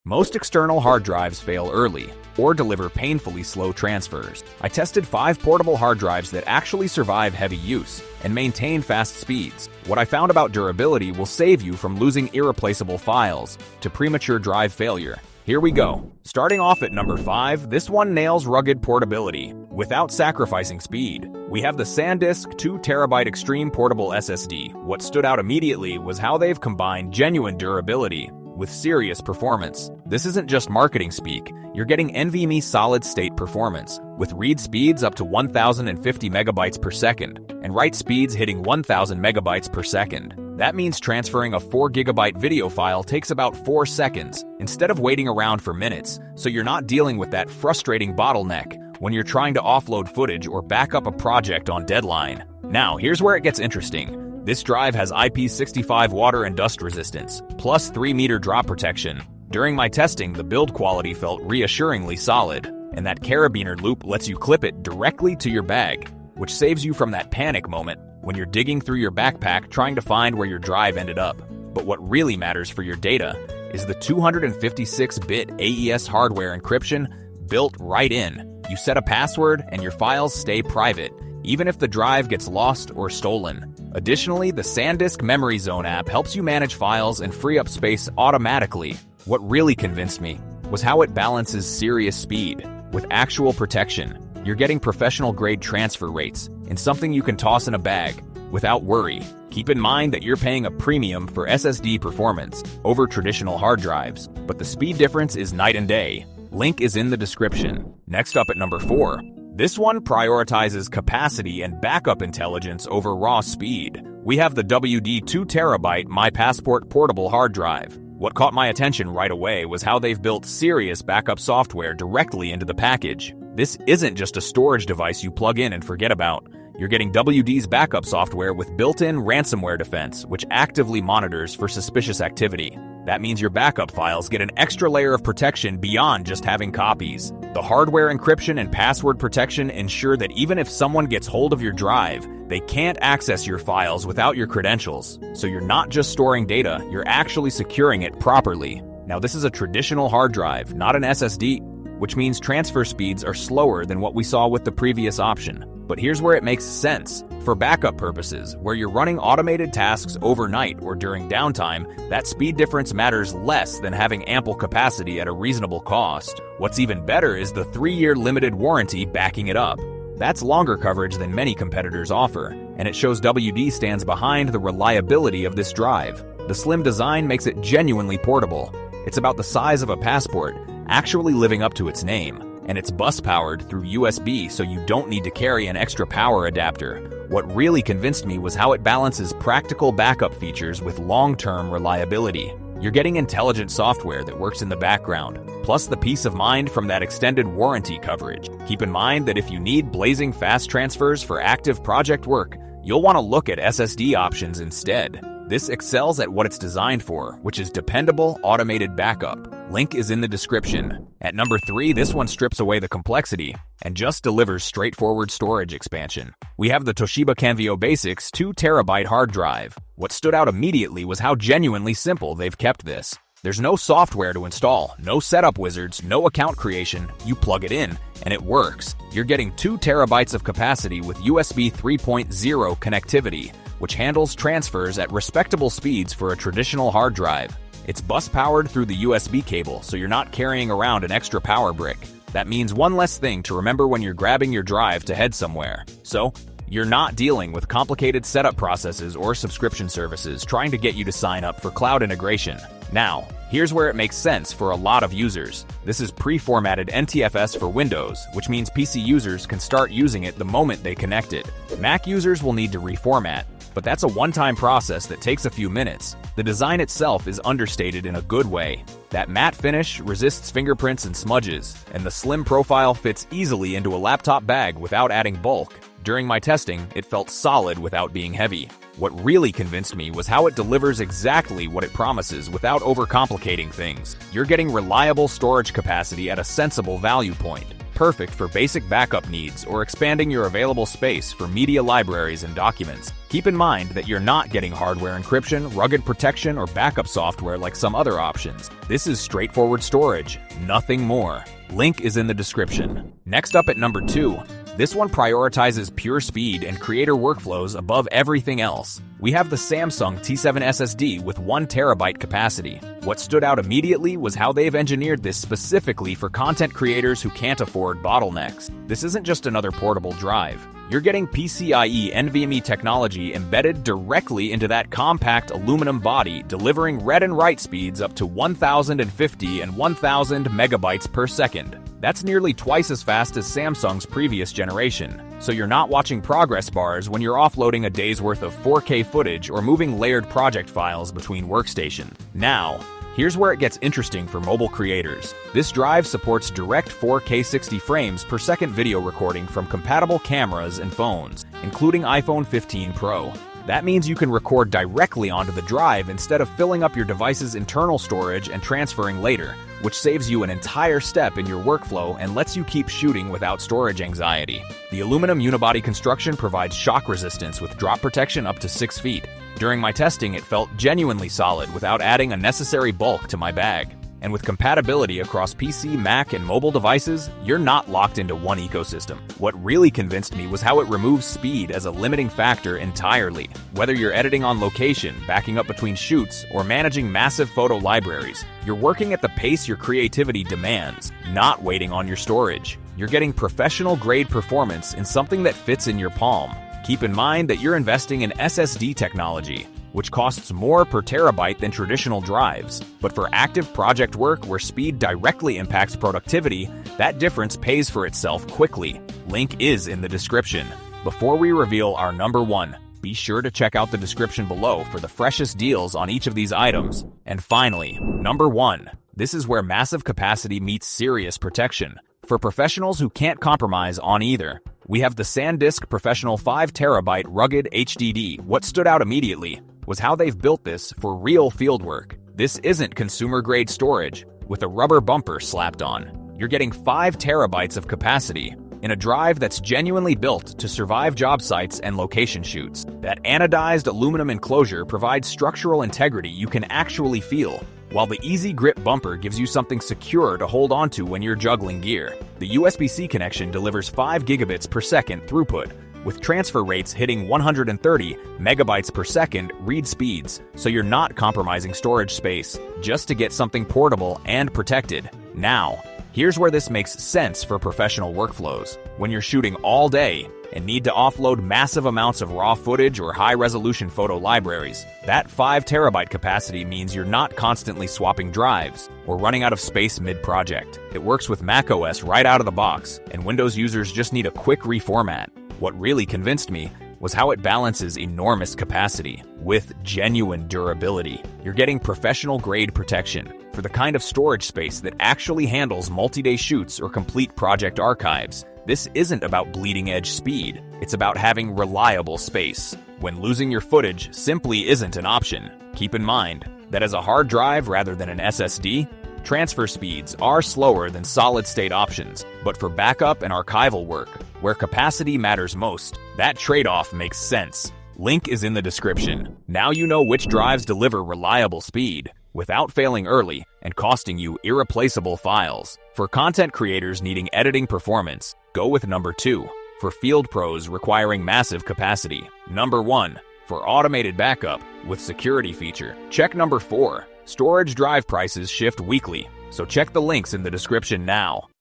Most external hard drives fail early or deliver painfully slow transfers. I tested 5 portable hard drives that actually survive heavy use and maintain fast speeds. What I found about durability will save you from losing irreplaceable files to premature drive failure. Here we go. Starting off at number 5, this one nails rugged portability without sacrificing speed. We have the SanDisk 2TB Extreme Portable SSD. What stood out immediately was how they've combined genuine durability with serious performance. This isn't just marketing speak. You're getting NVMe solid-state performance, with read speeds up to 1050 megabytes per second, and write speeds hitting 1000 megabytes per second. That means transferring a 4 gigabyte video file takes about 4 seconds, instead of waiting around for minutes, so you're not dealing with that frustrating bottleneck when you're trying to offload footage or back up a project on deadline. Now, here's where it gets interesting. This drive has IP65 water and dust resistance, plus 3-meter drop protection. During my testing, the build quality felt reassuringly solid, and that carabiner loop lets you clip it directly to your bag, which saves you from that panic moment when you're digging through your backpack trying to find where your drive ended up. But what really matters for your data is the 256-bit AES hardware encryption built right in. You set a password and your files stay private, even if the drive gets lost or stolen. Additionally, the SanDisk Memory Zone app helps you manage files and free up space automatically. What really convinced me was how it balances serious speed with actual protection. You're getting professional-grade transfer rates in something you can toss in a bag without worry. Keep in mind that you're paying a premium for SSD performance over traditional hard drives, but the speed difference is night and day. Link is in the description. Next up at number 4. This one prioritizes capacity and backup intelligence over raw speed. We have the WD 2TB My Passport portable hard drive. What caught my attention right away was how they've built serious backup software directly into the package. This isn't just a storage device you plug in and forget about. You're getting WD's backup software with built-in ransomware defense, which actively monitors for suspicious activity. That means your backup files get an extra layer of protection beyond just having copies. The hardware encryption and password protection ensure that even if someone gets hold of your drive, they can't access your files without your credentials. So you're not just storing data, you're actually securing it properly. Now, this is a traditional hard drive, not an SSD, which means transfer speeds are slower than what we saw with the previous option. But here's where it makes sense. For backup purposes, where you're running automated tasks overnight or during downtime, that speed difference matters less than having ample capacity at a reasonable cost. What's even better is the 3-year limited warranty backing it up. That's longer coverage than many competitors offer, and it shows WD stands behind the reliability of this drive. The slim design makes it genuinely portable. It's about the size of a passport, actually living up to its name. And it's bus-powered through USB, so you don't need to carry an extra power adapter. What really convinced me was how it balances practical backup features with long-term reliability. You're getting intelligent software that works in the background, plus the peace of mind from that extended warranty coverage. Keep in mind that if you need blazing fast transfers for active project work, you'll want to look at SSD options instead. This excels at what it's designed for, which is dependable, automated backup. Link is in the description. At number 3, this one strips away the complexity and just delivers straightforward storage expansion. We have the Toshiba Canvio Basics 2TB hard drive. What stood out immediately was how genuinely simple they've kept this. There's no software to install, no setup wizards, no account creation. You plug it in, and it works. You're getting 2 terabytes of capacity with USB 3.0 connectivity, which handles transfers at respectable speeds for a traditional hard drive. It's bus-powered through the USB cable, so you're not carrying around an extra power brick. That means one less thing to remember when you're grabbing your drive to head somewhere. So, you're not dealing with complicated setup processes or subscription services trying to get you to sign up for cloud integration. Now, here's where it makes sense for a lot of users. This is pre-formatted NTFS for Windows, which means PC users can start using it the moment they connect it. Mac users will need to reformat, but that's a one-time process that takes a few minutes. The design itself is understated in a good way. That matte finish resists fingerprints and smudges, and the slim profile fits easily into a laptop bag without adding bulk. During my testing, it felt solid without being heavy. What really convinced me was how it delivers exactly what it promises without overcomplicating things. You're getting reliable storage capacity at a sensible value point. perfect for basic backup needs or expanding your available space for media libraries and documents. Keep in mind that you're not getting hardware encryption, rugged protection, or backup software like some other options. This is straightforward storage, nothing more. Link is in the description. Next up at number 2. This one prioritizes pure speed and creator workflows above everything else. We have the Samsung T7 SSD with 1 terabyte capacity. What stood out immediately was how they've engineered this specifically for content creators who can't afford bottlenecks. This isn't just another portable drive. You're getting PCIe NVMe technology embedded directly into that compact aluminum body, delivering read and write speeds up to 1,050 and 1,000 megabytes per second. That's nearly twice as fast as Samsung's previous generation. So you're not watching progress bars when you're offloading a day's worth of 4K footage or moving layered project files between workstations. Now, here's where it gets interesting for mobile creators. This drive supports direct 4K 60 frames per second video recording from compatible cameras and phones, including iPhone 15 Pro. That means you can record directly onto the drive instead of filling up your device's internal storage and transferring later, which saves you an entire step in your workflow and lets you keep shooting without storage anxiety. The aluminum unibody construction provides shock resistance with drop protection up to 6 feet. During my testing, it felt genuinely solid without adding unnecessary bulk to my bag. And with compatibility across PC, Mac, and mobile devices, you're not locked into one ecosystem. What really convinced me was how it removes speed as a limiting factor entirely. Whether you're editing on location, backing up between shoots, or managing massive photo libraries, you're working at the pace your creativity demands, not waiting on your storage. You're getting professional-grade performance in something that fits in your palm. Keep in mind that you're investing in SSD technology, which costs more per terabyte than traditional drives. But for active project work where speed directly impacts productivity, that difference pays for itself quickly. Link is in the description. Before we reveal our number 1, be sure to check out the description below for the freshest deals on each of these items. And finally, number 1. This is where massive capacity meets serious protection. For professionals who can't compromise on either, we have the SanDisk Professional 5 terabyte rugged HDD. What stood out immediately was how they've built this for real fieldwork. This isn't consumer-grade storage with a rubber bumper slapped on. You're getting 5 terabytes of capacity in a drive that's genuinely built to survive job sites and location shoots. That anodized aluminum enclosure provides structural integrity you can actually feel, while the easy grip bumper gives you something secure to hold onto when you're juggling gear. The USB-C connection delivers 5 gigabits per second throughput, with transfer rates hitting 130 megabytes per second read speeds, so you're not compromising storage space just to get something portable and protected. Now, here's where this makes sense for professional workflows. When you're shooting all day and need to offload massive amounts of raw footage or high-resolution photo libraries, that 5 terabyte capacity means you're not constantly swapping drives or running out of space mid-project. It works with macOS right out of the box, and Windows users just need a quick reformat. What really convinced me was how it balances enormous capacity with genuine durability. You're getting professional-grade protection for the kind of storage space that actually handles multi-day shoots or complete project archives. This isn't about bleeding-edge speed, it's about having reliable space. When losing your footage simply isn't an option, keep in mind that as a hard drive rather than an SSD, transfer speeds are slower than solid-state options, but for backup and archival work, where capacity matters most, that trade-off makes sense. Link is in the description. Now you know which drives deliver reliable speed without failing early and costing you irreplaceable files. For content creators needing editing performance, go with number 2. For field pros requiring massive capacity, number 1. For automated backup with security feature, check number 4. Storage drive prices shift weekly, so check the links in the description now.